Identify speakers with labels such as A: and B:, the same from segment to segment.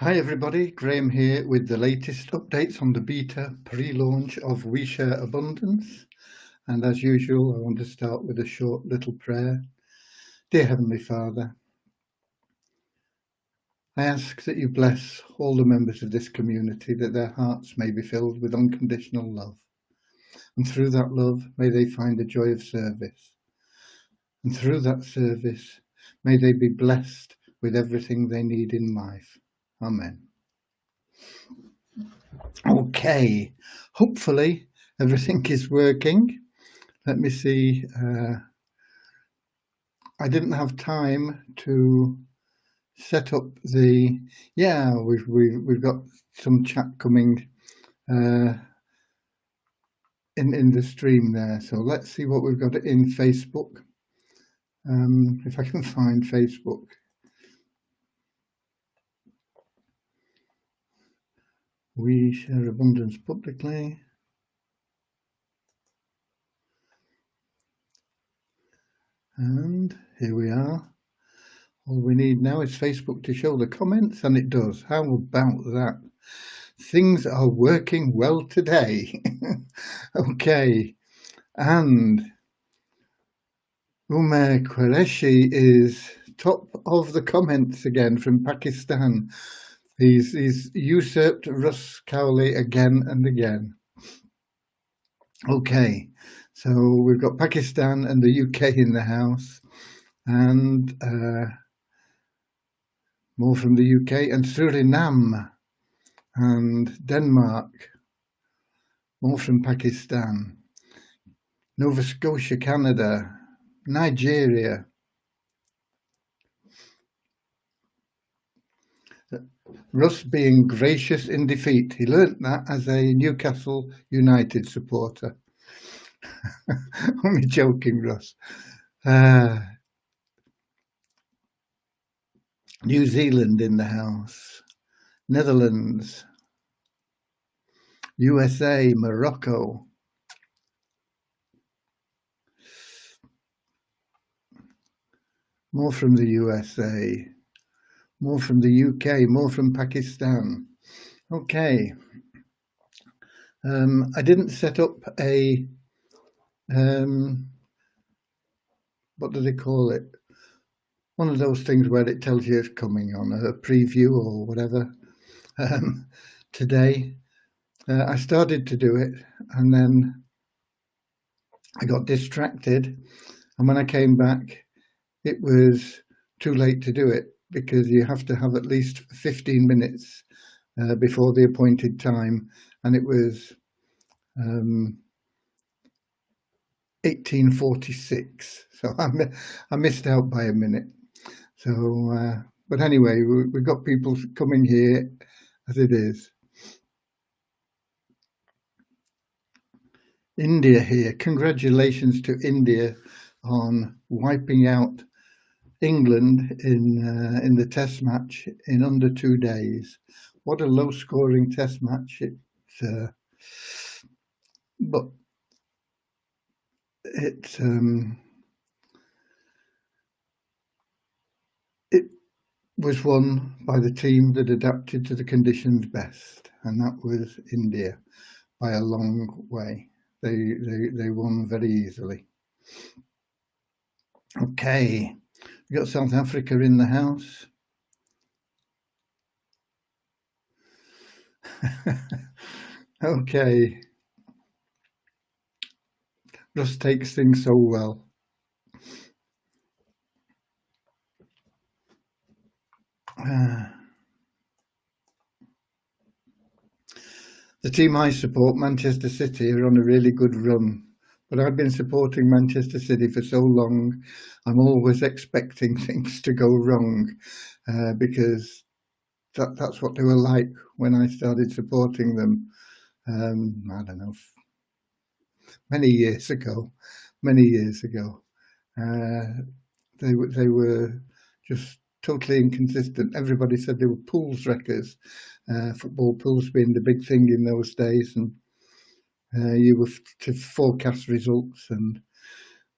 A: Hi everybody, Graham here with the latest updates on the beta pre-launch of We Share Abundance. And as usual, I want to start with a short little prayer. Dear Heavenly Father, I ask that you bless all the members of this community, that their hearts may be filled with unconditional love. And through that love, may they find the joy of service. And through that service, may they be blessed with everything they need in life. Amen. Okay, hopefully everything is working. Let me see. I didn't have time to set up the. Yeah, we've got some chat coming in the stream there. So let's see what we've got in Facebook. If I can find Facebook. We share abundance publicly. And here we are. All we need now is Facebook to show the comments, and it does. How about that? Things are working well today. Okay. And Umair Qureshi is top of the comments again from Pakistan. He's usurped Russ Cowley again and again. Okay, so we've got Pakistan and the UK in the house, and more from the UK, and Suriname and Denmark, more from Pakistan, Nova Scotia, Canada, Nigeria, Russ being gracious in defeat. He learnt that as a Newcastle United supporter. Only joking, Russ. New Zealand in the house, Netherlands, USA, Morocco, more from the USA, more from the UK, more from Pakistan. Okay. I didn't set up a, what do they call it? One of those things where it tells you it's coming on, a preview or whatever. Today, I started to do it, and then I got distracted. And when I came back, it was too late to do it, because you have to have at least 15 minutes before the appointed time, and it was 1846, so I missed out by a minute. So, but anyway, we've got people coming here as it is. India here. Congratulations to India on wiping out England in the test match in under 2 days. What a low-scoring test match! But it was won by the team that adapted to the conditions best, and that was India by a long way. They won very easily. Okay, we got South Africa in the house. Okay, Russ takes things so well. The team I support, Manchester City, are on a really good run. But I've been supporting Manchester City for so long, I'm always expecting things to go wrong, because that's what they were like when I started supporting them. I don't know, many years ago. They were just totally inconsistent. Everybody said they were pools wreckers, football pools being the big thing in those days, and you were to forecast results, and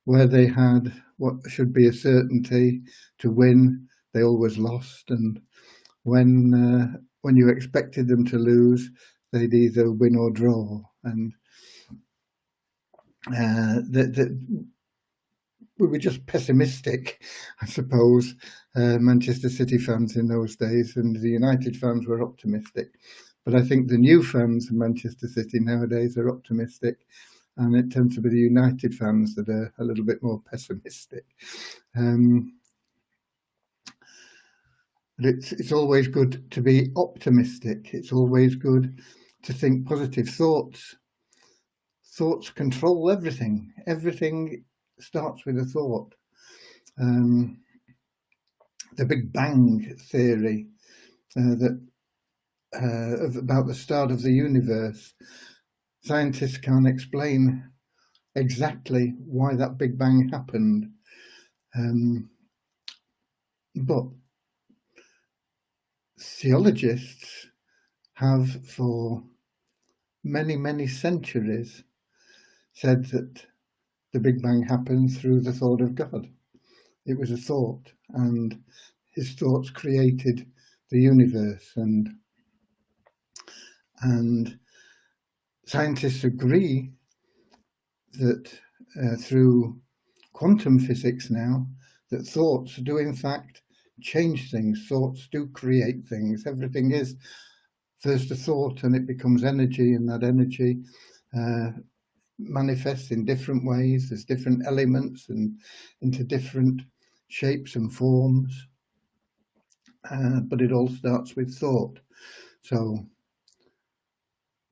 A: where they had what should be a certainty to win, they always lost. And when when you expected them to lose, they'd either win or draw. And we were just pessimistic, I suppose, Manchester City fans in those days, and the United fans were optimistic. But I think the new fans of Manchester City nowadays are optimistic, and it tends to be the United fans that are a little bit more pessimistic. But it's always good to be optimistic. It's always good to think positive thoughts. Thoughts control everything. Everything starts with a thought. The Big Bang theory about the start of the universe, scientists can't explain exactly why that Big Bang happened, but theologists have for many, many centuries said that the Big Bang happened through the thought of God. It was a thought, and his thoughts created the universe, and scientists agree that through quantum physics now, that thoughts do in fact change things. Thoughts do create things. Everything is first a thought, and it becomes energy, and that energy manifests in different ways. There's different elements and into different shapes and forms, but it all starts with thought. So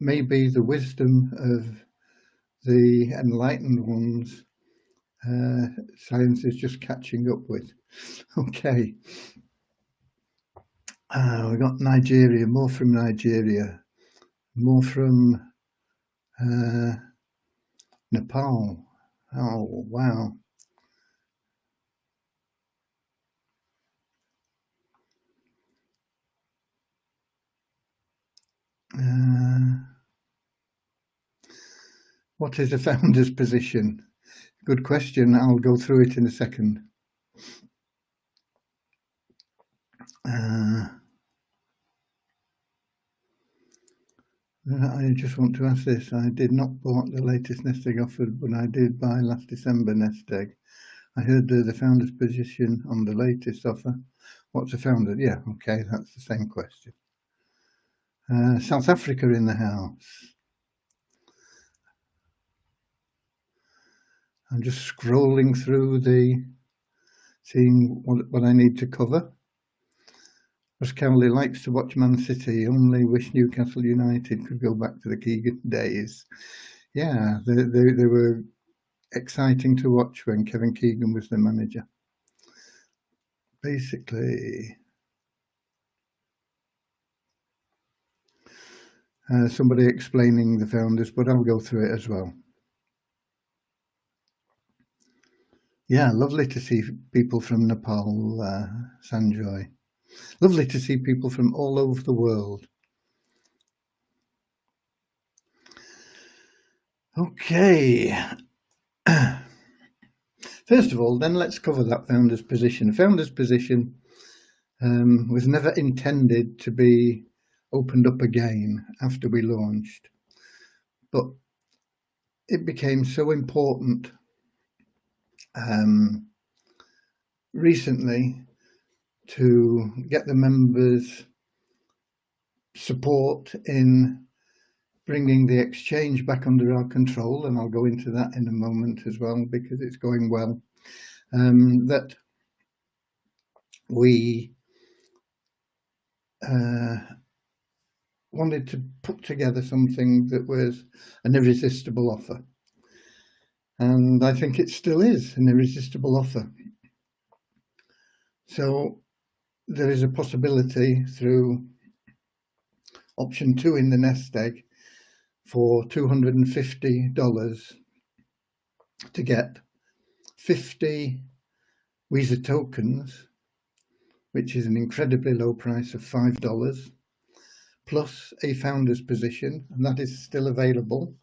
A: maybe the wisdom of the enlightened ones, science is just catching up with. Okay. We got Nigeria, more from Nigeria, more from Nepal. Oh, wow. What is a founder's position? Good question. I'll go through it in a second. I just want to ask this. I did not bought the latest nest egg offered, but I did buy last December nest egg. I heard the founder's position on the latest offer. What's a founder? Yeah, okay, that's the same question. South Africa in the house. I'm just scrolling through seeing what I need to cover. Ross Cowley likes to watch Man City, only wish Newcastle United could go back to the Keegan days. Yeah, they were exciting to watch when Kevin Keegan was the manager. Basically, somebody explaining the founders, but I'll go through it as well. Yeah, lovely to see people from Nepal, Sanjoy. Lovely to see people from all over the world. Okay. First of all, then let's cover that founder's position. Founder's position was never intended to be opened up again after we launched, but it became so important recently to get the members' support in bringing the exchange back under our control, and I'll go into that in a moment as well because it's going well, that we wanted to put together something that was an irresistible offer. And I think it still is an irresistible offer. So there is a possibility through option 2 in the nest egg for $250 to get 50 Visa tokens, which is an incredibly low price of $5, plus a founder's position, and that is still available.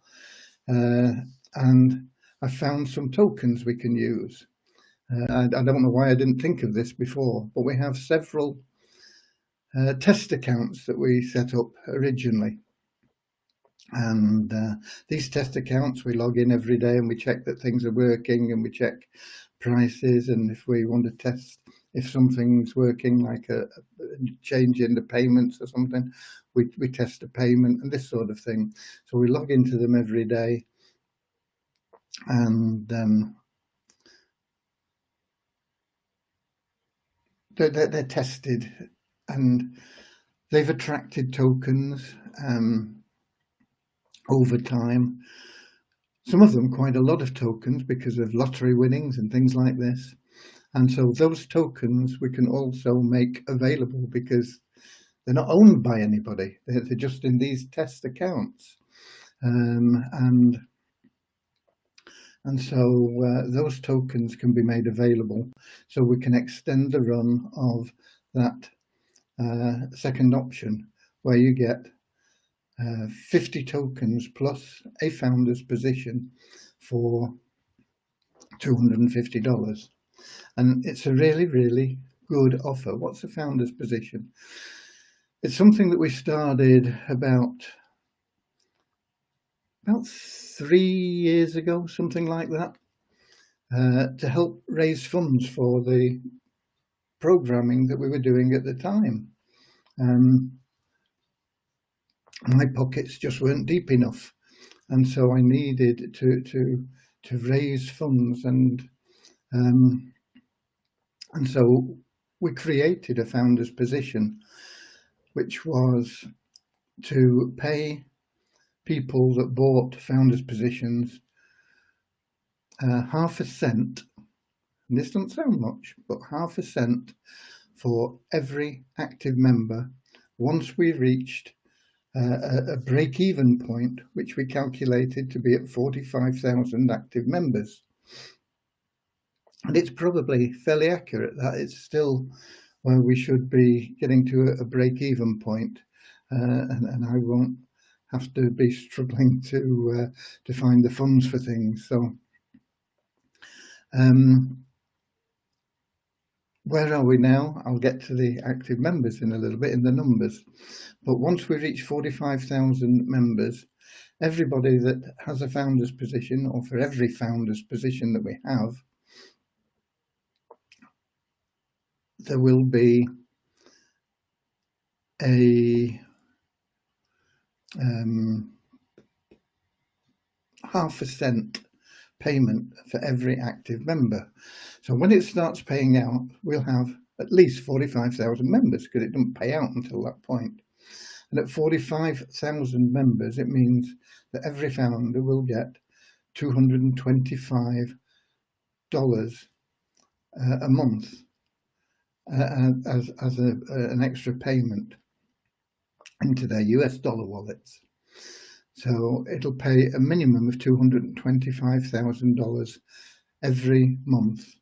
A: And I found some tokens we can use. I don't know why I didn't think of this before, but we have several test accounts that we set up originally. And these test accounts, we log in every day and we check that things are working, and we check prices, and if we want to test if something's working, like a change in the payments or something, we test a payment and this sort of thing. So we log into them every day, and they're tested, and they've attracted tokens over time. Some of them quite a lot of tokens because of lottery winnings and things like this. And so those tokens we can also make available because they're not owned by anybody. They're just in these test accounts. And so those tokens can be made available, so we can extend the run of that second option, where you get 50 tokens plus a founder's position for $250. And it's a really, really good offer. What's a founder's position? It's something that we started about 3 years ago, something like that, to help raise funds for the programming that we were doing at the time. My pockets just weren't deep enough, and so I needed to raise funds, and so we created a founder's position, which was to pay people that bought founders positions 0.5 cent, and this doesn't sound much, but 0.5 cent for every active member once we reached a break-even point, which we calculated to be at 45,000 active members. And it's probably fairly accurate that it's still where we should be getting to a break-even point, and I won't have to be struggling to find the funds for things. So where are we now? I'll get to the active members in a little bit, in the numbers. But once we reach 45,000 members, everybody that has a founder's position, or for every founder's position that we have, there will be a 0.5 cent payment for every active member. So when it starts paying out, we'll have at least 45,000 members, because it doesn't pay out until that point. And at 45,000 members, it means that every founder will get $225 a month as an extra payment into their US dollar wallets. So it'll pay a minimum of $225,000 every month,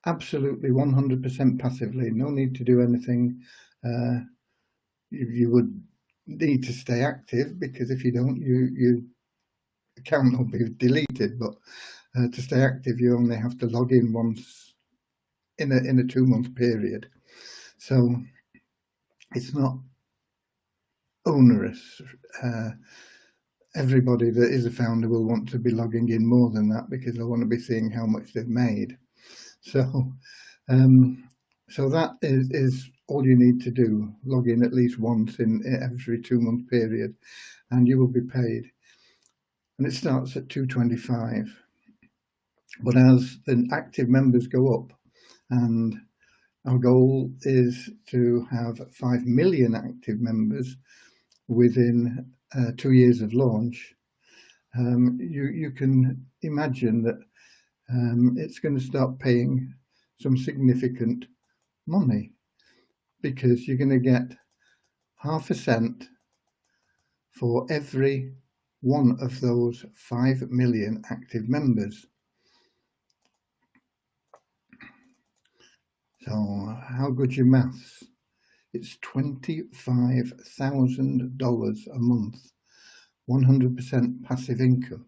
A: absolutely 100% passively. No need to do anything. You would need to stay active, because if you don't, your account will be deleted. But to stay active, you only have to log in once in a 2-month period. So it's not onerous. Everybody that is a founder will want to be logging in more than that, because they want to be seeing how much they've made. So so that is all you need to do. Log in at least once in every 2-month period, and you will be paid. And it starts at $225. But as the active members go up, and our goal is to have 5 million active members within 2 years of launch, you can imagine that it's going to start paying some significant money, because you're going to get 0.5 cent for every one of those 5 million active members. So how good's your maths? It's $25,000 a month, 100% passive income.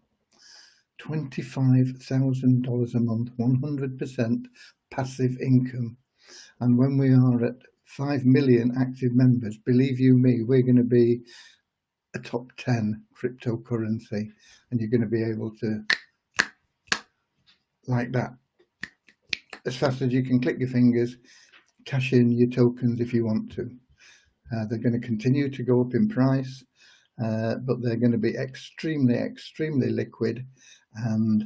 A: $25,000 a month, 100% passive income. And when we are at 5 million active members, believe you me, we're going to be a top 10 cryptocurrency, and you're going to be able to, like that, as fast as you can click your fingers, cash in your tokens if you want to. They're going to continue to go up in price, but they're going to be extremely, extremely liquid, and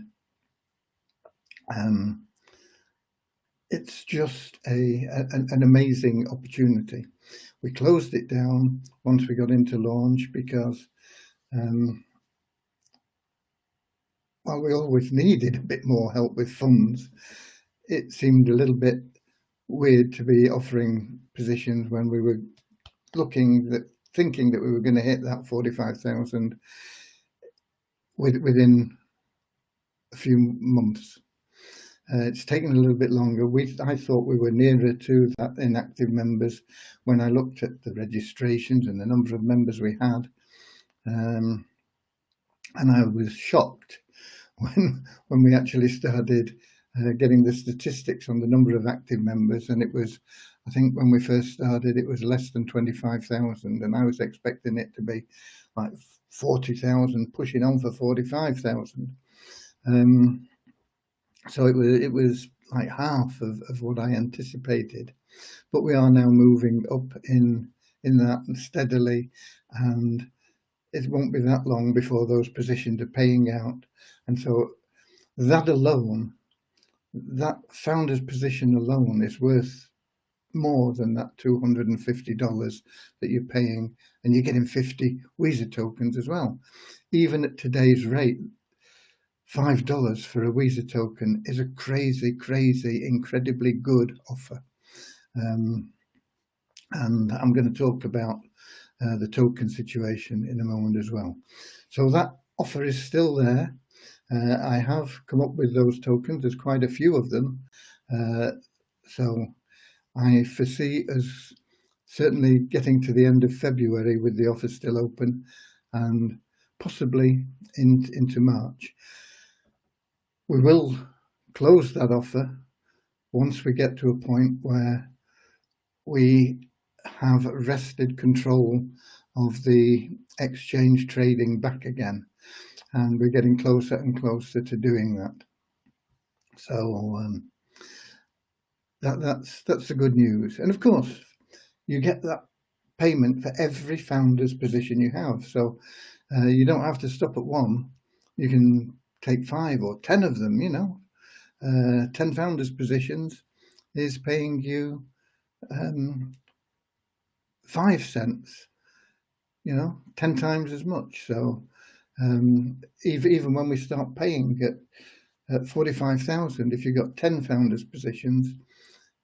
A: it's just an amazing opportunity. We closed it down once we got into launch because, while we always needed a bit more help with funds, it seemed a little bit weird to be offering positions when we were thinking that we were going to hit that 45,000 within a few months. It's taken a little bit longer. I thought we were nearer to that inactive members when I looked at the registrations and the number of members we had, and I was shocked when we actually started getting the statistics on the number of active members, and it was, I think when we first started, it was less than 25,000, and I was expecting it to be like 40,000, pushing on for 45,000. So it was like half of what I anticipated, but we are now moving up in that steadily, and it won't be that long before those positions are paying out. And so that alone, that founder's position alone, is worth more than that $250 that you're paying, and you're getting 50 Weezer tokens as well. Even at today's rate, $5 for a Weezer token is a crazy, crazy, incredibly good offer. And I'm going to talk about the token situation in a moment as well. So that offer is still there. I have come up with those tokens. There's quite a few of them. So I foresee us certainly getting to the end of February with the offer still open, and possibly into March. We will close that offer once we get to a point where we have wrested control of the exchange trading back again, and we're getting closer and closer to doing that. So that's the good news. And of course, you get that payment for every founder's position you have. So you don't have to stop at one. You can take 5 or 10 of them, 10 founders positions is paying you 5 cents, 10 times as much. So even when we start paying at 45,000, if you've got 10 founders positions,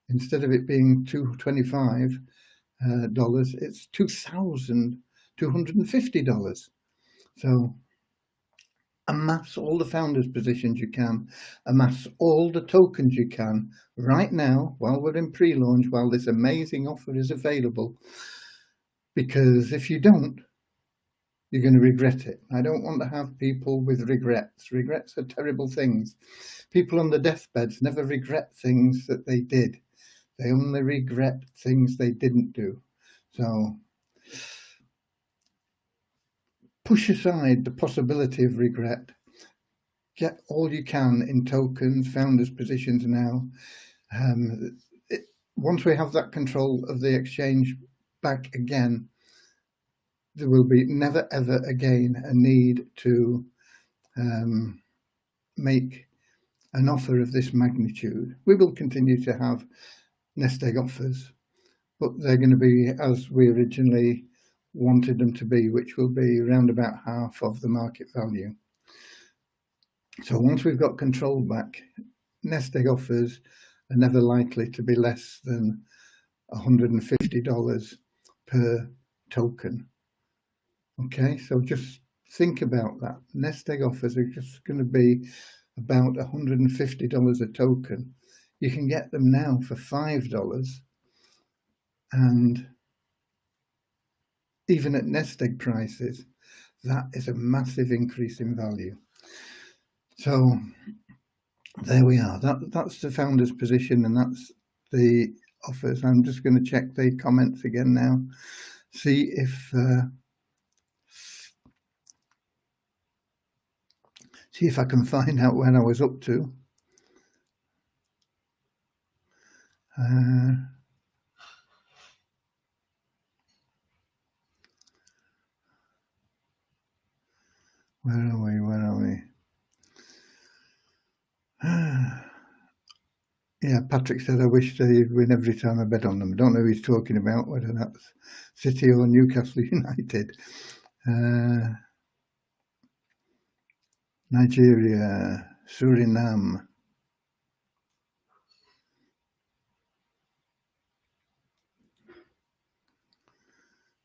A: instead of it being $225, it's $2,250. So amass all the founders positions you can, amass all the tokens you can right now while we're in pre-launch, while this amazing offer is available, because if you don't, you're going to regret it. I don't want to have people with regrets. Regrets are terrible things. People on the deathbeds never regret things that they did. They only regret things they didn't do. So push aside the possibility of regret. Get all you can in tokens, founders positions now. Once we have that control of the exchange back again, there will be never ever again a need to make an offer of this magnitude. We will continue to have nest egg offers, but they're going to be as we originally wanted them to be, which will be around about half of the market value. So once we've got control back, nest egg offers are never likely to be less than $150 per token. Okay, so just think about that. Nest egg offers are just going to be about $150 a token. You can get them now for $5, and even at nest egg prices, that is a massive increase in value. So there we are. That's the founder's position, and that's the offers. I'm just going to check the comments again now, see if I can find out when I was up to. Where are we? Yeah, Patrick said, I wish they'd win every time I bet on them. I don't know who he's talking about, whether that's City or Newcastle United. Nigeria, Suriname.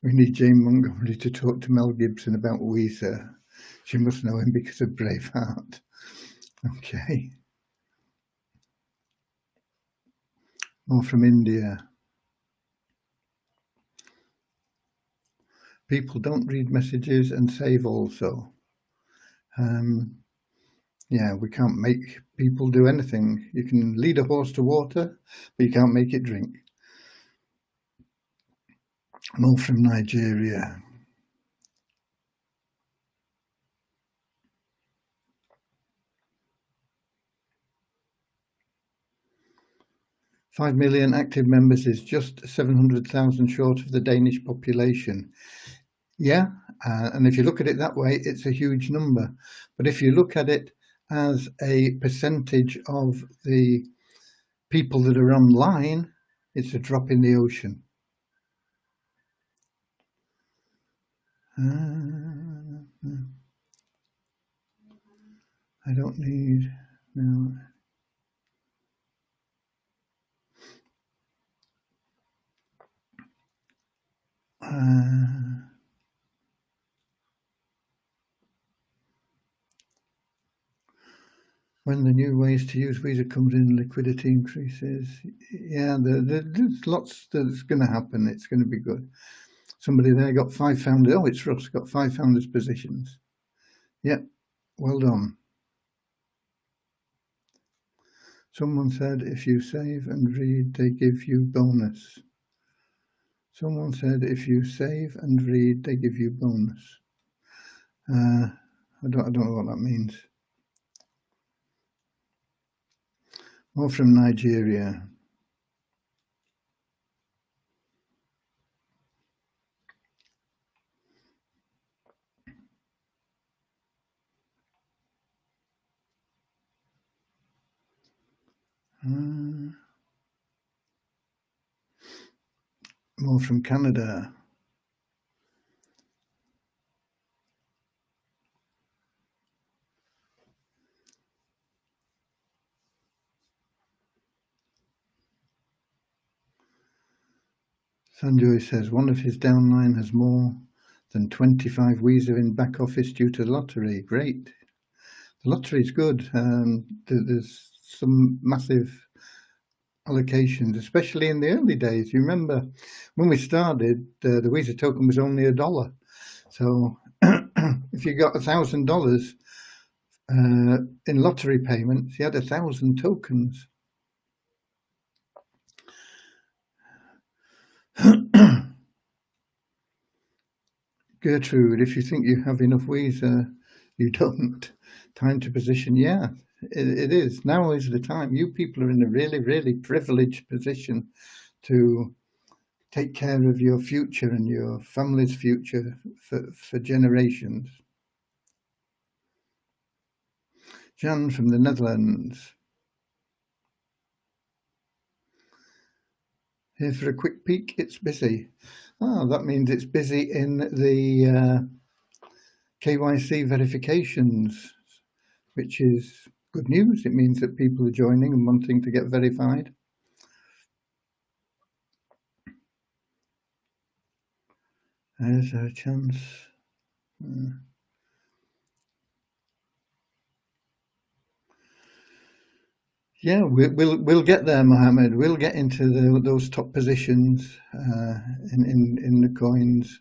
A: We need Jane Montgomery to talk to Mel Gibson about Weezer. She must know him because of Braveheart. Okay. More from India. People don't read messages and save also. Yeah, we can't make people do anything. You can lead a horse to water, but you can't make it drink. More from Nigeria. "5 million active members is just 700,000 short of the Danish population." Yeah, and if you look at it that way, it's a huge number. But if you look at it as a percentage of the people that are online, it's a drop in the ocean. I don't need, no. When the new ways to use Visa comes in, liquidity increases. Yeah, there's lots that's going to happen. It's going to be good. Somebody there got 5 founders. Oh, it's Russ, got 5 founders positions. Yep, well done. Someone said if you save and read, they give you bonus. Someone said if you save and read, they give you bonus. I don't know what that means. More from Nigeria. More from Canada. Sanjoy says one of his downline has more than 25 Visa in back office due to the lottery. Great. The lottery's good. There's some massive allocations, especially in the early days. You remember when we started, the Visa token was only $1. So if you got $1,000 in lottery payments, you had 1,000 tokens. Gertrude, if you think you have enough Visa, you don't. Time to position. Yeah, it is. Now is the time. You people are in a really, really privileged position to take care of your future and your family's future for generations. Jan from the Netherlands. Here for a quick peek, it's busy. Oh, that means it's busy in the KYC verifications, which is good news. It means that people are joining and wanting to get verified. There's a chance. Yeah, we'll get there, Mohammed. We'll get into those top positions in the coins.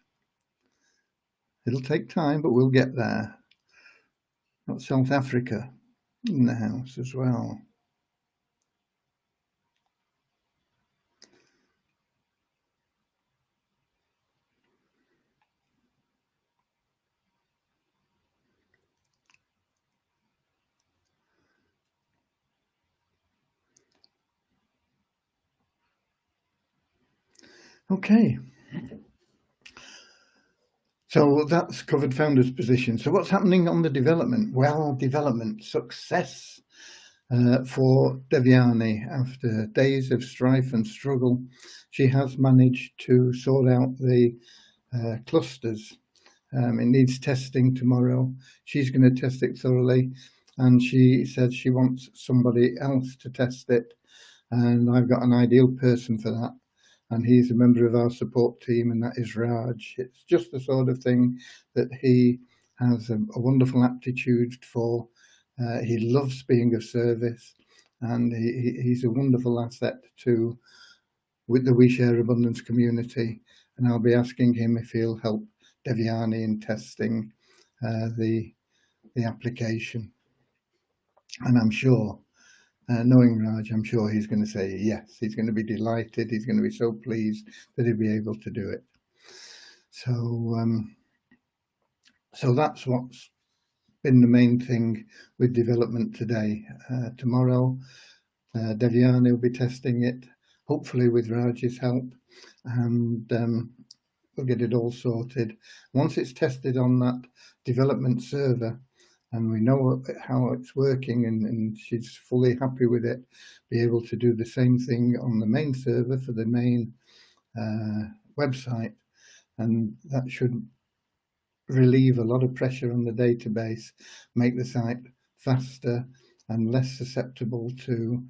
A: It'll take time, but we'll get there. Got South Africa in the house as well. Okay, so that's covered founder's position. So what's happening on the development? Well, development success for Devyani. After days of strife and struggle, she has managed to sort out the clusters. It needs testing tomorrow. She's going to test it thoroughly, and she said she wants somebody else to test it, and I've got an ideal person for that, and he's a member of our support team, and that is Raj. It's just the sort of thing that he has a wonderful aptitude for. He loves being of service, and he's a wonderful asset to with the We Share Abundance community. And I'll be asking him if he'll help Devyani in testing the application. And I'm sure, knowing Raj, I'm sure he's going to say yes. He's going to be delighted. He's going to be so pleased that he'll be able to do it. So that's what's been the main thing with development today. Tomorrow, Devyani will be testing it, hopefully with Raj's help, and we'll get it all sorted. Once it's tested on that development server, and we know how it's working, and she's fully happy with it, be able to do the same thing on the main server for the main website, and that should relieve a lot of pressure on the database, make the site faster and less susceptible to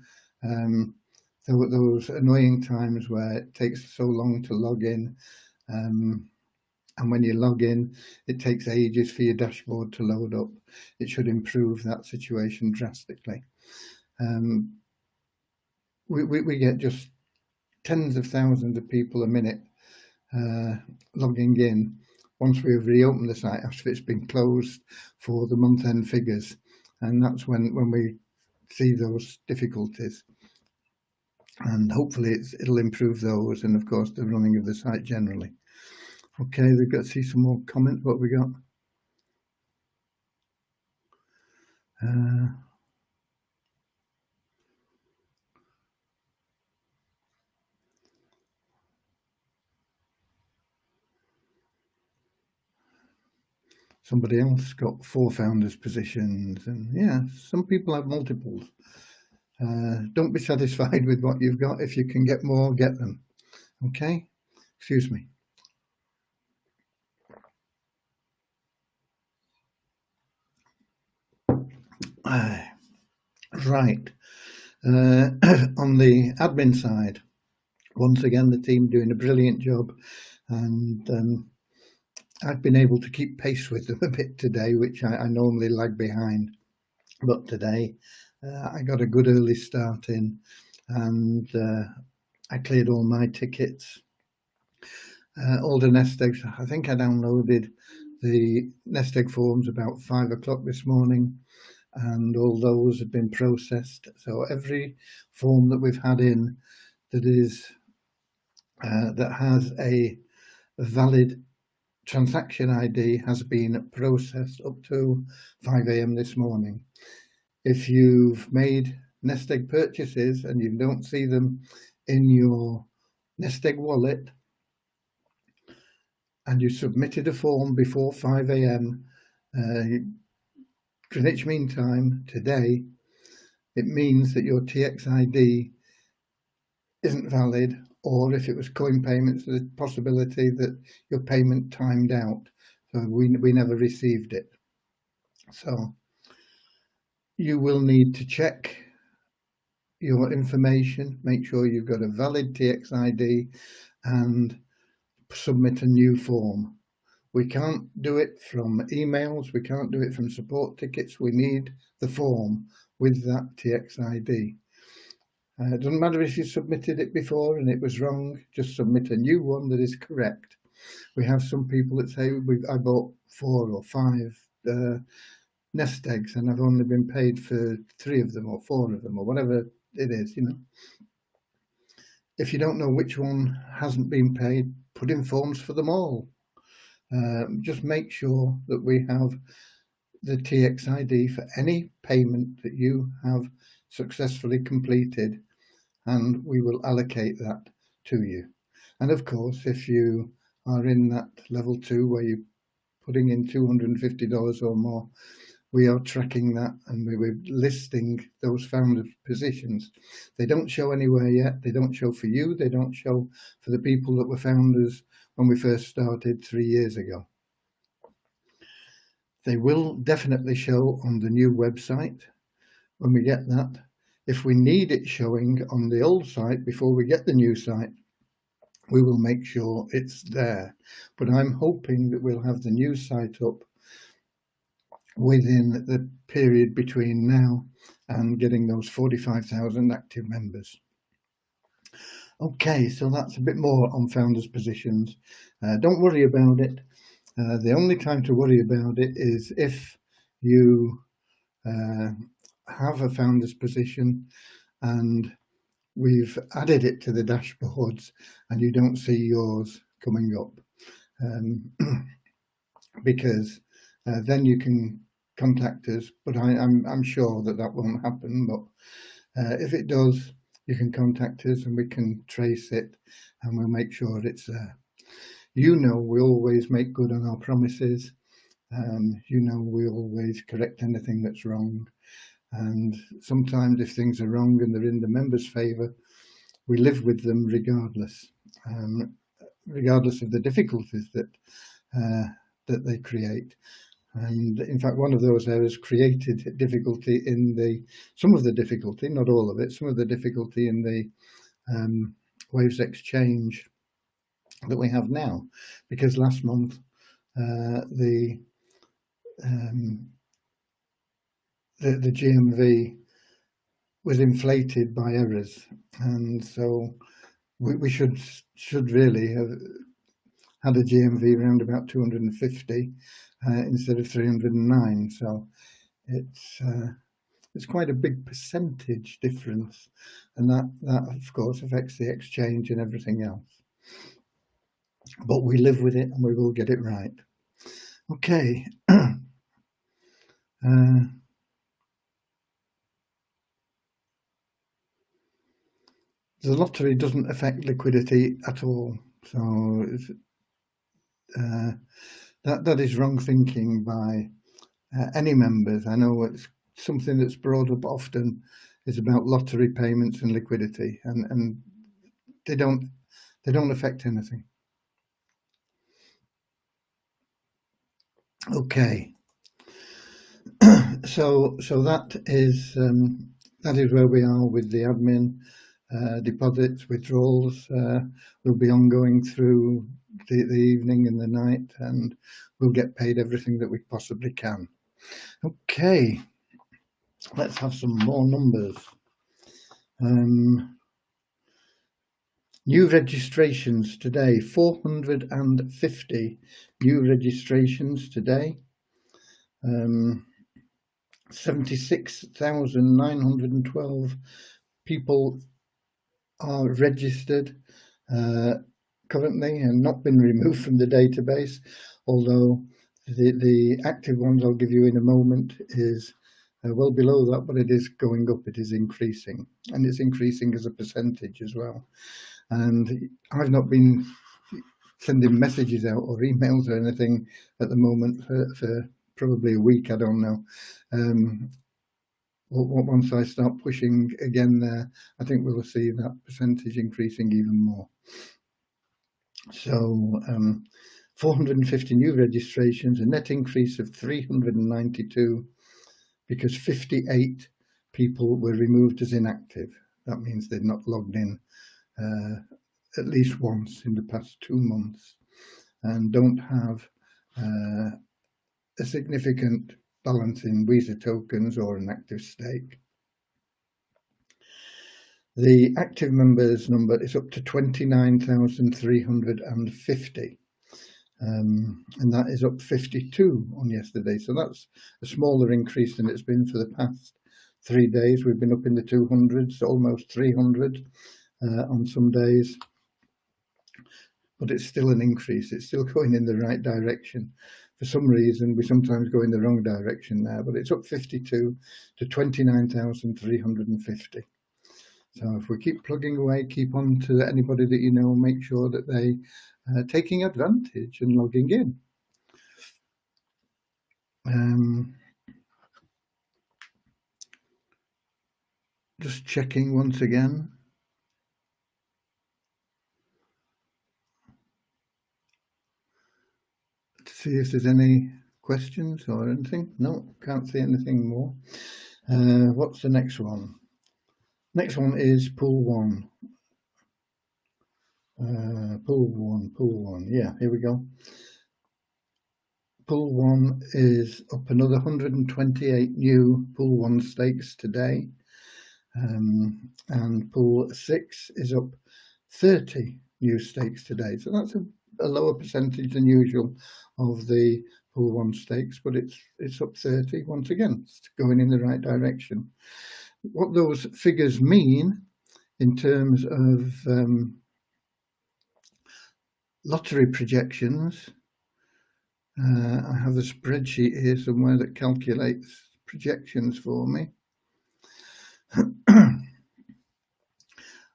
A: those annoying times where it takes so long to log in. And when you log in, it takes ages for your dashboard to load up. It should improve that situation drastically. We get just tens of thousands of people a minute logging in once we've reopened the site after it's been closed for the month-end figures. And that's when we see those difficulties. And hopefully it'll improve those, and of course the running of the site generally. Okay, we've got to see some more comments. What we got? Somebody else got 4 founders positions, and yeah, some people have multiples. Don't be satisfied with what you've got. If you can get more, get them. Okay, excuse me. Right. On the admin side, once again, the team doing a brilliant job, and I've been able to keep pace with them a bit today, which I normally lag behind. But today, I got a good early start in, and I cleared all my tickets. All the nest eggs, I think I downloaded the nest egg forms about 5 o'clock this morning, and all those have been processed. So every form that we've had in that has a valid transaction ID has been processed up to 5 a.m. this morning. If you've made nest egg purchases and you don't see them in your nest egg wallet, and you submitted a form before 5 a.m. Greenwich Mean Time today, it means that your TXID isn't valid, or if it was coin payments, there's a possibility that your payment timed out. So we never received it. So you will need to check your information, make sure you've got a valid TXID, and submit a new form. We can't do it from emails, we can't do it from support tickets, we need the form with that TXID. It doesn't matter if you submitted it before and it was wrong, just submit a new one that is correct. We have some people that say, I bought 4 or 5 nest eggs and I've only been paid for 3 of them or 4 of them or whatever it is, you know. If you don't know which one hasn't been paid, put in forms for them all. Just make sure that we have the TXID for any payment that you have successfully completed, and we will allocate that to you. And of course, if you are in that level 2 where you're putting in $250 or more, we are tracking that, and we're listing those founder positions. They don't show anywhere yet. They don't show for you. They don't show for the people that were founders when we first started 3 years ago. They will definitely show on the new website when we get that. If we need it showing on the old site before we get the new site, we will make sure it's there. But I'm hoping that we'll have the new site up within the period between now and getting those 45,000 active members. Okay, so that's a bit more on founders positions. Don't worry about it. The only time to worry about it is if you have a founder's position and we've added it to the dashboards and you don't see yours coming up, because then you can contact us. But I'm sure that won't happen. But if it does, you can contact us and we can trace it and we'll make sure it's there. You know, we always make good on our promises. You know, we always correct anything that's wrong. And sometimes if things are wrong and they're in the members' favour, we live with them regardless, regardless of the difficulties that they create. And in fact, one of those errors created difficulty in some of the difficulty, not all of it, some of the difficulty in the Waves exchange that we have now, because last month the GMV was inflated by errors, and so we should really have had a GMV around about 250 instead of 309. So it's quite a big percentage difference, and that of course affects the exchange and everything else. But we live with it and we will get it right. Okay. The lottery doesn't affect liquidity at all. So that is wrong thinking by any members. I know it's something that's brought up often is about lottery payments and liquidity, and they don't affect anything. Okay. So that is where we are with the admin. Deposits, withdrawals will be ongoing through the evening and the night, and we'll get paid everything that we possibly can. Okay, let's have some more numbers. New registrations today, 450 new registrations today. 76,912 people are registered currently and not been removed from the database, although the active ones I'll give you in a moment is well below that, but it is going up, it is increasing, and it's increasing as a percentage as well. And I've not been sending messages out or emails or anything at the moment for probably a week, I don't know. Once I start pushing again there, I think we'll see that percentage increasing even more. So 450 new registrations, a net increase of 392, because 58 people were removed as inactive. That means they're not logged in at least once in the past 2 months and don't have a significant balance in Visa tokens or an active stake. The active members number is up to 29,350, and that is up 52 on yesterday. So that's a smaller increase than it's been for the past 3 days. We've been up in the 200s, almost 300 on some days, but it's still an increase. It's still going in the right direction. For some reason, we sometimes go in the wrong direction there, but it's up 52 to 29,350. So if we keep plugging away, keep on to anybody that you know, make sure that they are taking advantage and logging in. Just checking once again. To see if there's any questions or anything. No, can't see anything more. What's the next one? Next one is pool one. Pool one. Yeah, here we go. Pool one is up another 128 new pool one stakes today. And pool 6 is up 30 new stakes today. So that's a lower percentage than usual of the pool 1 stakes, but it's up 30 once again. It's going in the right direction. What those figures mean in terms of lottery projections, I have a spreadsheet here somewhere that calculates projections for me.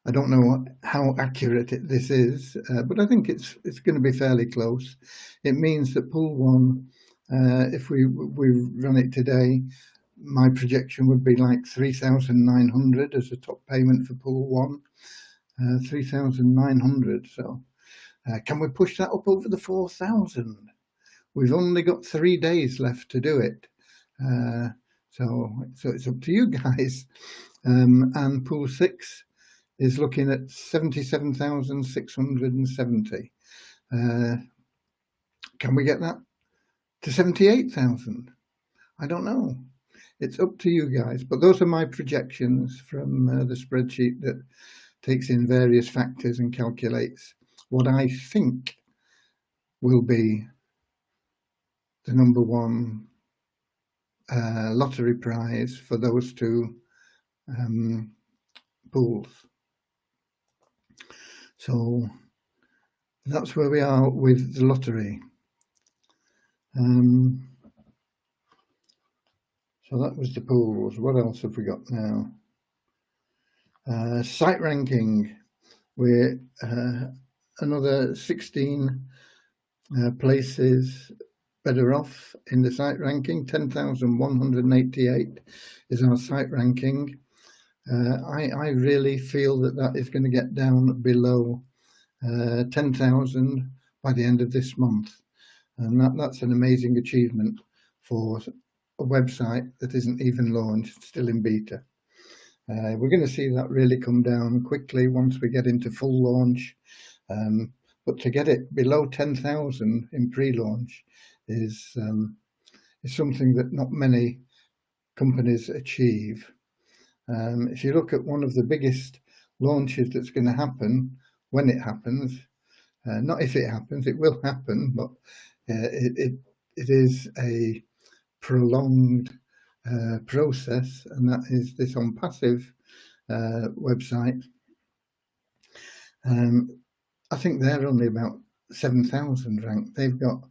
A: I don't know how accurate this is, but I think it's going to be fairly close. It means that pool 1, if we run it today, my projection would be like 3,900 as a top payment for pool 1, 3,900. So can we push that up over the 4,000? We've only got 3 days left to do it. So it's up to you guys. And pool 6 is looking at 77,670. Can we get that to 78,000? I don't know. It's up to you guys. But those are my projections from the spreadsheet that takes in various factors and calculates what I think will be the number one lottery prize for those two pools. So that's where we are with the lottery. So that was the pools. What else have we got now? Site ranking. We're another 16 places better off in the site ranking. 10,188 is our site ranking. I really feel that is going to get down below 10,000 by the end of this month, and that's an amazing achievement for a website that isn't even launched, still in beta. We're going to see that really come down quickly once we get into full launch, but to get it below 10,000 in pre-launch is something that not many companies achieve. If you look at one of the biggest launches that's going to happen, when it happens, not if it happens, it will happen, but it is a prolonged process, and that is this OnPassive website. I think they're only about 7,000 ranked. They've got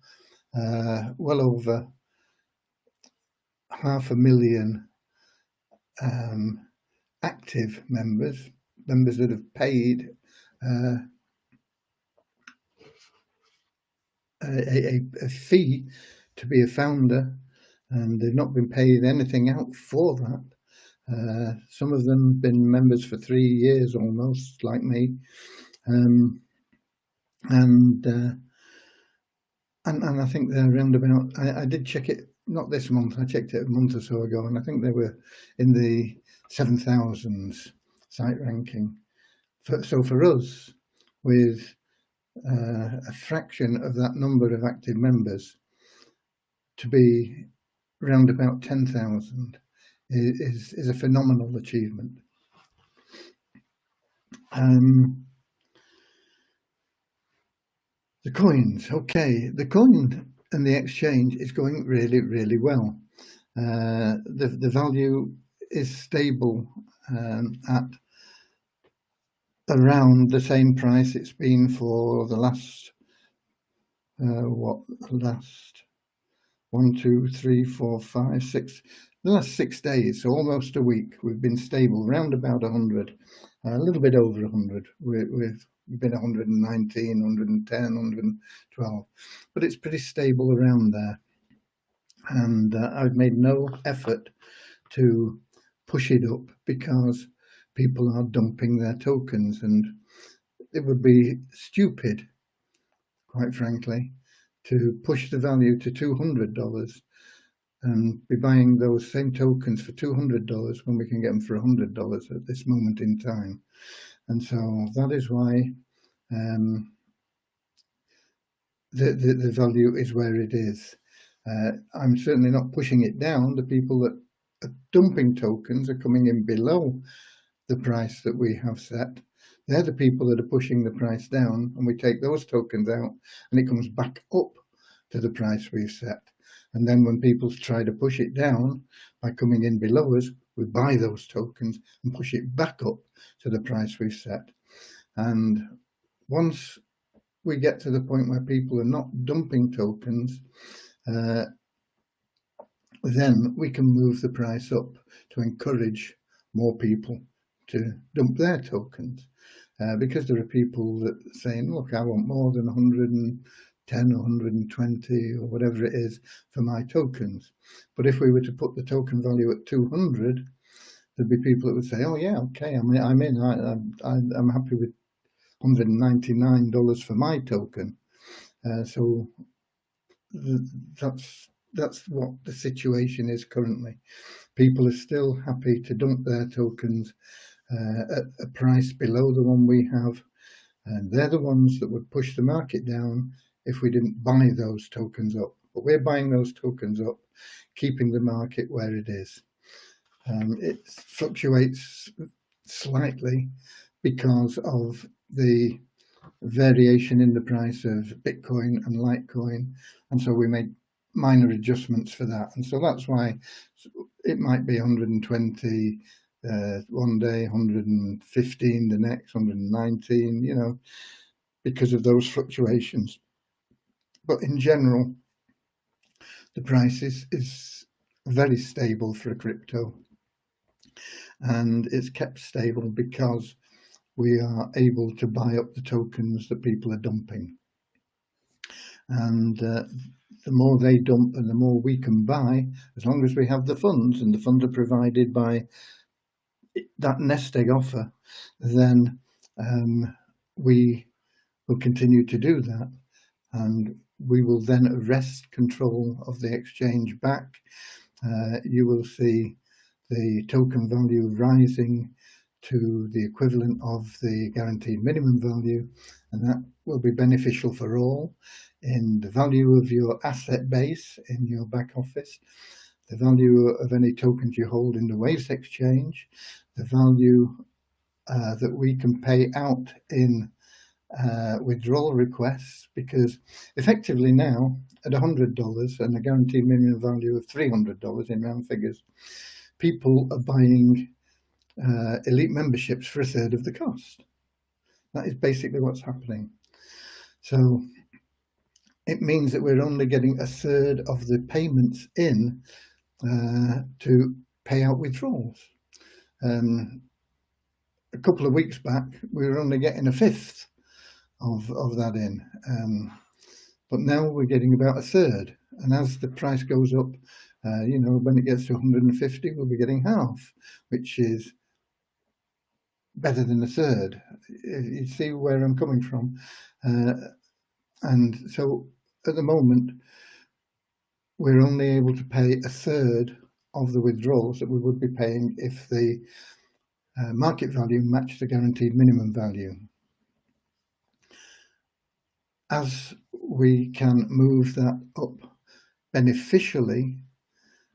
A: well over 500,000 active members that have paid a fee to be a founder, and they've not been paid anything out for that. Some of them have been members for 3 years almost, like me, and I think they're around about. I did check it, not this month. I checked it a month or so ago, and I think they were in the 7,000s site ranking. So for us, with a fraction of that number of active members, to be around about 10,000 is a phenomenal achievement. The coins, okay. The coin and the exchange is going really, really well. The value is stable at around the same price it's been for the last 1, 2, 3, 4, 5, 6, The last 6 days, so almost a week, we've been stable, round about 100, a little bit over 100. We've been 119, 110, 112, but it's pretty stable around there. And I've made no effort to push it up because people are dumping their tokens, and it would be stupid, quite frankly, to push the value to $200 and be buying those same tokens for $200 when we can get them for $100 at this moment in time. And so that is why the value is where it is. I'm certainly not pushing it down. The people that are dumping tokens are coming in below the price that we have set. They're the people that are pushing the price down, and we take those tokens out and it comes back up to the price we've set. And then when people try to push it down by coming in below us, we buy those tokens and push it back up to the price we've set. And once we get to the point where people are not dumping tokens, then we can move the price up to encourage more people to dump their tokens. Because there are people that are saying, look, I want more than 110 or 120 or whatever it is for my tokens. But if we were to put the token value at 200, there'd be people that would say, oh yeah, okay, I'm in. I'm happy with $199 for my token. So that's what the situation is currently. People are still happy to dump their tokens at a price below the one we have, and they're the ones that would push the market down if we didn't buy those tokens up. But we're buying those tokens up, keeping the market where it is. It fluctuates slightly because of the variation in the price of Bitcoin and Litecoin, and so we make minor adjustments for that. And so that's why it might be 120 one day, 115 the next, 119, because of those fluctuations. But in general, the price is very stable for a crypto, and it's kept stable because we are able to buy up the tokens that people are dumping. And the more they dump and the more we can buy, as long as we have the funds, and the funds are provided by that nest egg offer, then we will continue to do that. And we will then wrest control of the exchange back. You will see the token value rising to the equivalent of the guaranteed minimum value, and that will be beneficial for all in the value of your asset base in your back office, the value of any tokens you hold in the Waves exchange, the value that we can pay out in withdrawal requests, because effectively now at $100 and a guaranteed minimum value of $300 in round figures, people are buying elite memberships for a third of the cost. That is basically what's happening. So it means that we're only getting a third of the payments in to pay out withdrawals. A couple of weeks back, we were only getting a fifth of that in. But now we're getting about a third. And as the price goes up, when it gets to 150, we'll be getting half, which is better than a third. You see where I'm coming from? And so at the moment, we're only able to pay a third of the withdrawals that we would be paying if the market value matched the guaranteed minimum value. As we can move that up beneficially,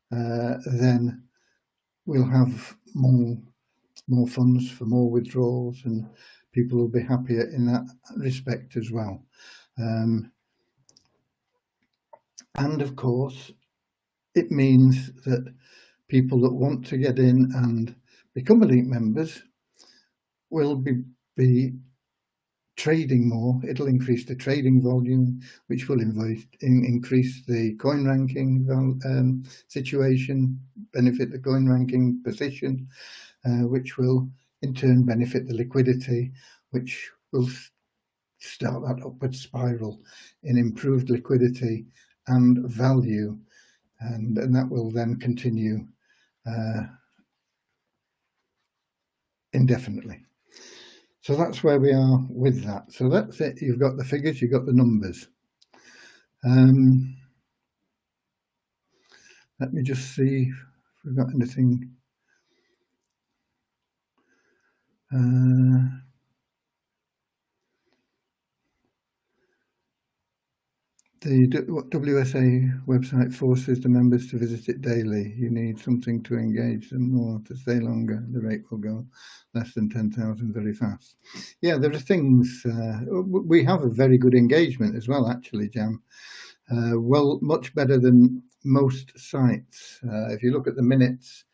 A: then we'll have more funds for more withdrawals, and people will be happier in that respect as well. And of course, it means that people that want to get in and become elite members will be trading more, it'll increase the trading volume, which will increase the coin ranking situation, benefit the coin ranking position, which will in turn benefit the liquidity, which will start that upward spiral in improved liquidity and value, and that will then continue indefinitely. So that's where we are with that. So that's it. You've got the figures, you've got the numbers. Let me just see if we've got anything. The WSA website forces the members to visit it daily. You need something to engage them more, to stay longer. The rate will go less than 10,000 very fast. Yeah, there are things. We have a very good engagement as well, actually, Jam. Well, much better than most sites. If you look at the minutes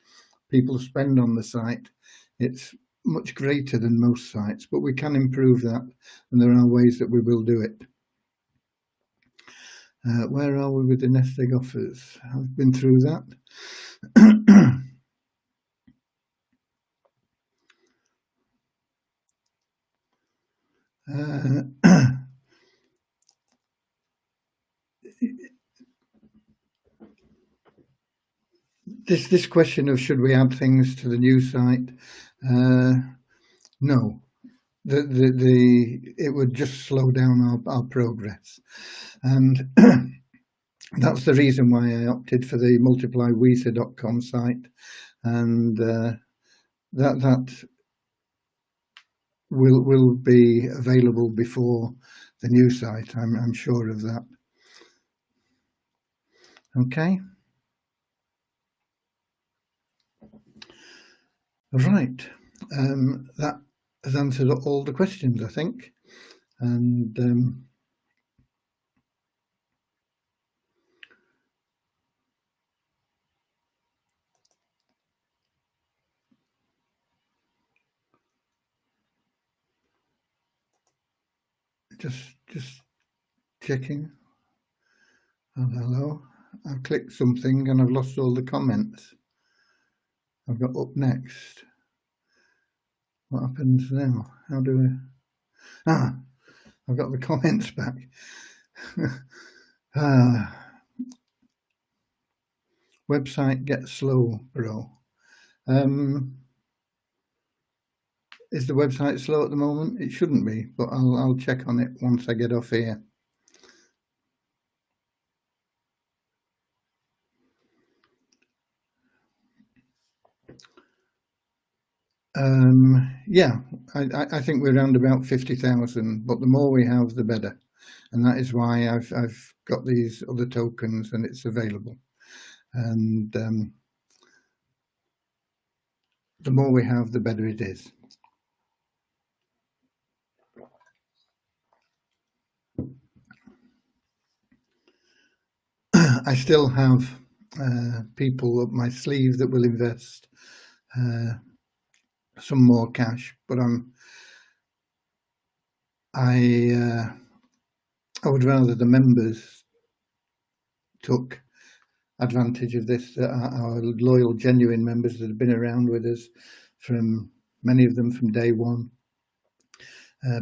A: people spend on the site, it's much greater than most sites, but we can improve that, and there are ways that we will do it. Where are we with the nest egg offers? I've been through that. This question of should we add things to the new site? No. It would just slow down our progress, and that's the reason why I opted for the multiplywisa.com site, and that will be available before the new site. I'm sure of that. Okay. Right. That has answered all the questions, I think, and just checking. Oh, hello. I've clicked something and I've lost all the comments. I've got up next. What happens now? How do I? I've got the comments back. Website gets slow, bro. Is the website slow at the moment? It shouldn't be, but I'll check on it once I get off here. Yeah, I think we're around about 50,000, but the more we have, the better, and that is why I've got these other tokens and it's available, and the more we have, the better it is. I still have people up my sleeve that will invest some more cash, but I would rather the members took advantage of this, our loyal, genuine members that have been around with us, from many of them from day one,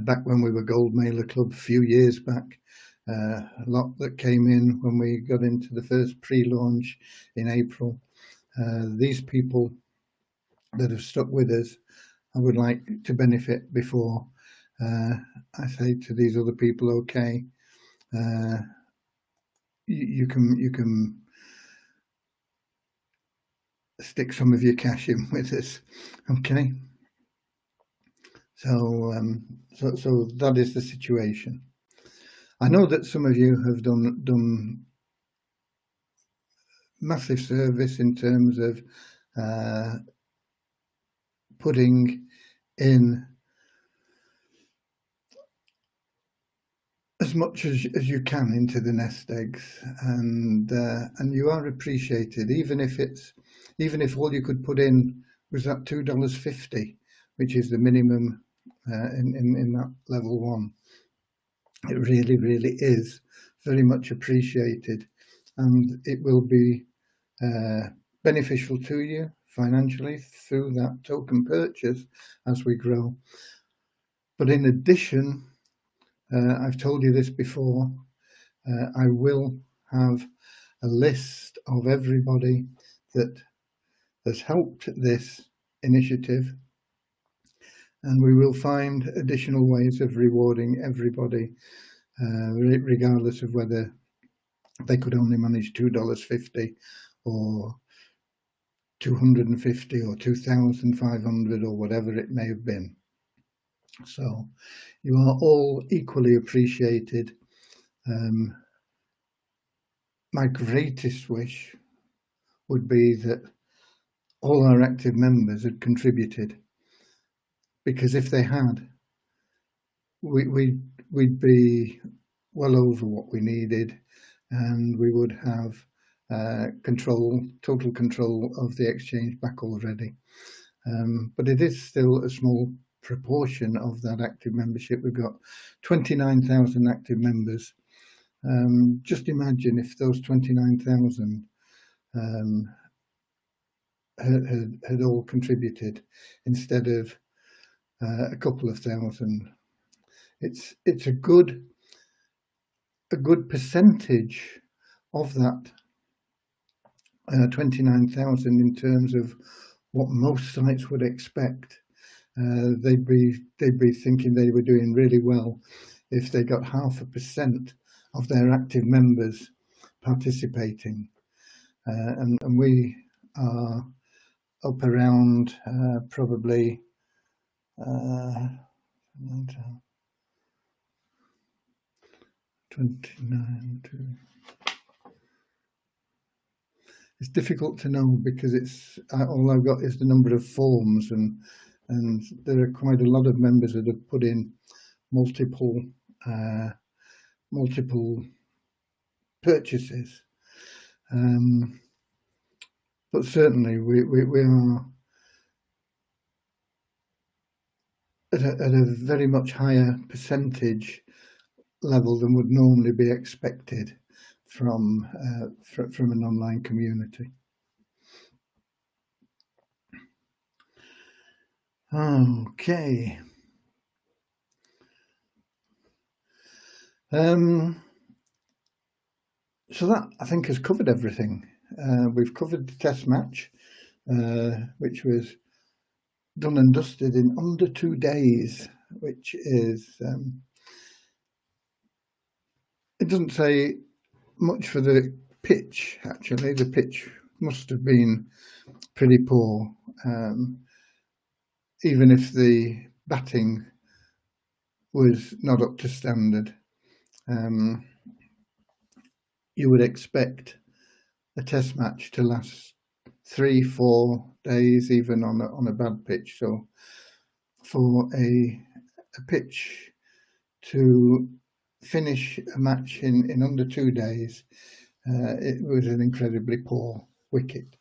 A: back when we were Gold Mailer Club a few years back, a lot that came in when we got into the first pre-launch in April. These people that have stuck with us, I would like to benefit before I say to these other people, okay, you can stick some of your cash in with us, okay? So that is the situation. I know that some of you have done massive service in terms of putting in as much as you can into the nest eggs, and you are appreciated, even if all you could put in was that $2.50, which is the minimum in that level 1. It really, really is very much appreciated, and it will be beneficial to you financially through that token purchase as we grow. But in addition, I've told you this before, I will have a list of everybody that has helped this initiative, and we will find additional ways of rewarding everybody, regardless of whether they could only manage $2.50 or 250 or 2,500 or whatever it may have been. So you are all equally appreciated. My greatest wish would be that all our active members had contributed, because if they had, we'd be well over what we needed, and we would have total control of the exchange back already. But it is still a small proportion of that active membership. We've got 29,000 active members. Just imagine if those 29,000 had all contributed instead of a couple of thousand. It's a good percentage of that 29,000 in terms of what most sites would expect. They'd be thinking they were doing really well if they got 0.5% of their active members participating, and we are up around probably 29 to. It's difficult to know because it's all I've got is the number of forms, and there are quite a lot of members that have put in multiple purchases, but certainly we are at a very much higher percentage level than would normally be expected from an online community. Okay. So that, I think, has covered everything. We've covered the test match, which was done and dusted in under 2 days, which is, it doesn't say much for the pitch, actually. The pitch must have been pretty poor, even if the batting was not up to standard. You would expect a test match to last 3-4 days, even on a bad pitch. So for a pitch to finish a match in under 2 days, it was an incredibly poor wicket.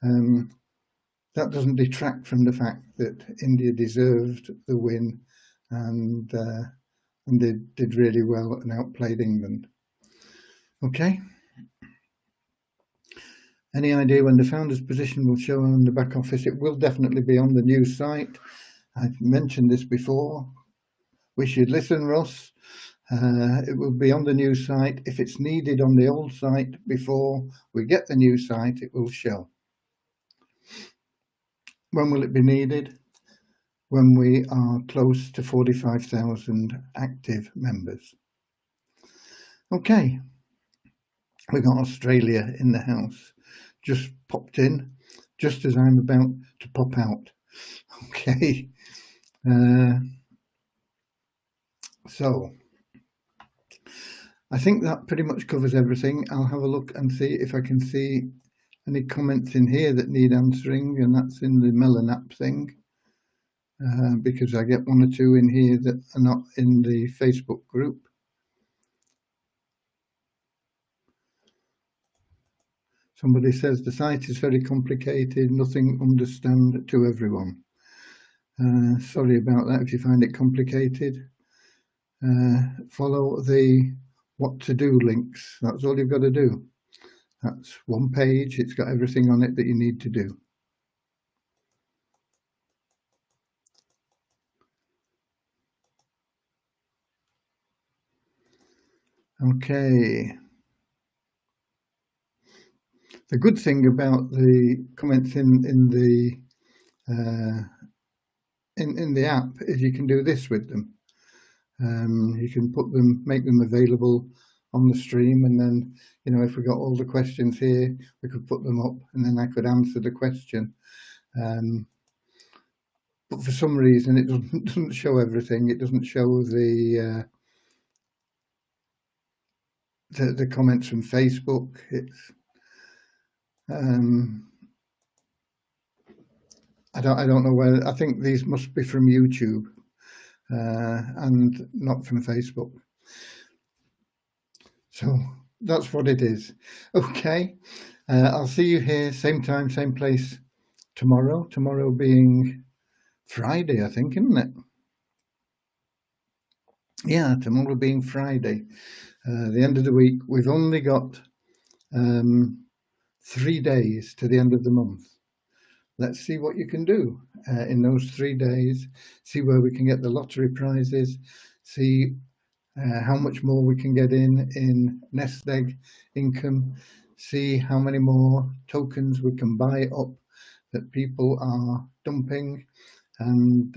A: That doesn't detract from the fact that India deserved the win, and they did really well and outplayed England. Okay. Any idea when the founder's position will show on the back office? It will definitely be on the new site. I've mentioned this before. Wish you'd listen, Ross. It will be on the new site. If it's needed on the old site before we get the new site, it will show. When will it be needed? When we are close to 45,000 active members. Okay. We got Australia in the house. Just popped in, just as I'm about to pop out. Okay. So I think that pretty much covers everything. I'll have a look and see if I can see any comments in here that need answering, and that's in the Melon app thing, because I get 1 or 2 in here that are not in the Facebook group. Somebody says the site is very complicated, nothing understand to everyone. Sorry about that if you find it complicated. Follow the what to do links. That's all you've got to do. That's one page. It's got everything on it that you need to do. Okay. The good thing about the comments in the app is you can do this with them. You can make them available on the stream, and then, you know, if we got all the questions here, we could put them up, and then I could answer the question. But for some reason, it doesn't show everything. It doesn't show the comments from Facebook. It's I don't know where. I think these must be from YouTube and not from Facebook. So that's what it is. Okay, I'll see you here, same time, same place tomorrow. Tomorrow being Friday, I think, isn't it? Yeah, tomorrow being Friday, the end of the week. We've only got 3 days to the end of the month. Let's see what you can do in those 3 days, see where we can get the lottery prizes, see how much more we can get in nest egg income, see how many more tokens we can buy up that people are dumping, and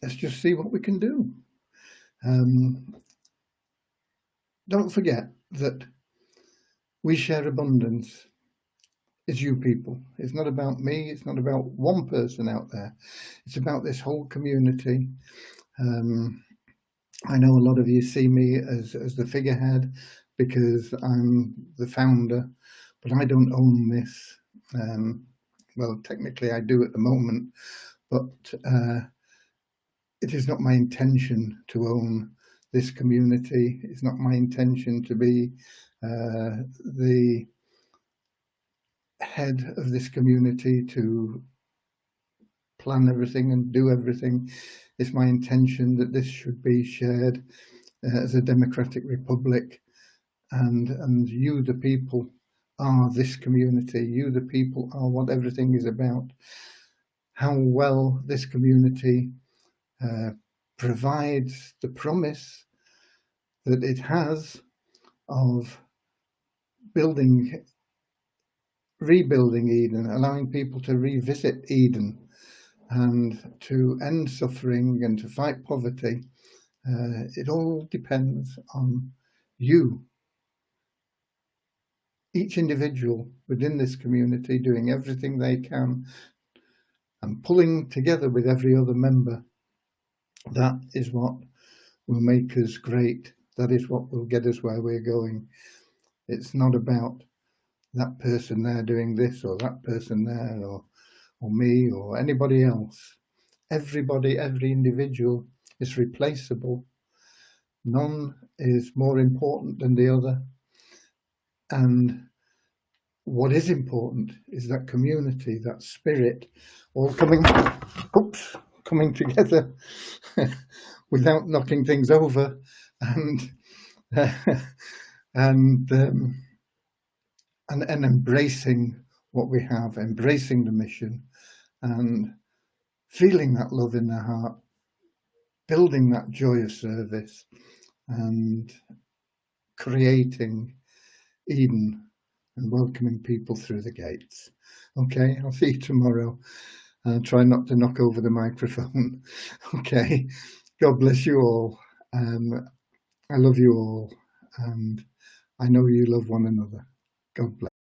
A: let's just see what we can do. Don't forget that we share abundance. It's you people. It's not about me. It's not about one person out there. It's about this whole community. I know a lot of you see me as the figurehead because I'm the founder, but I don't own this. Well, technically I do at the moment, but it is not my intention to own this community. It's not my intention to be the head of this community, to plan everything and do everything. It's my intention that this should be shared as a democratic republic, and you, the people, are this community. You, the people, are what everything is about. How well this community provides the promise that it has of rebuilding Eden, allowing people to revisit Eden and to end suffering and to fight poverty. It all depends on you, each individual within this community, doing everything they can and pulling together with every other member. That is what will make us great. That is what will get us where we're going. It's not about that person there doing this or that person there or me or anybody else. Everybody, every individual is replaceable. None is more important than the other. And what is important is that community, that spirit, all coming together without knocking things over, and embracing what we have, embracing the mission, and feeling that love in their heart, building that joy of service, and creating Eden and welcoming people through the gates. Okay, I'll see you tomorrow. Try not to knock over the microphone. Okay, God bless you all. I love you all, and I know you love one another. God bless.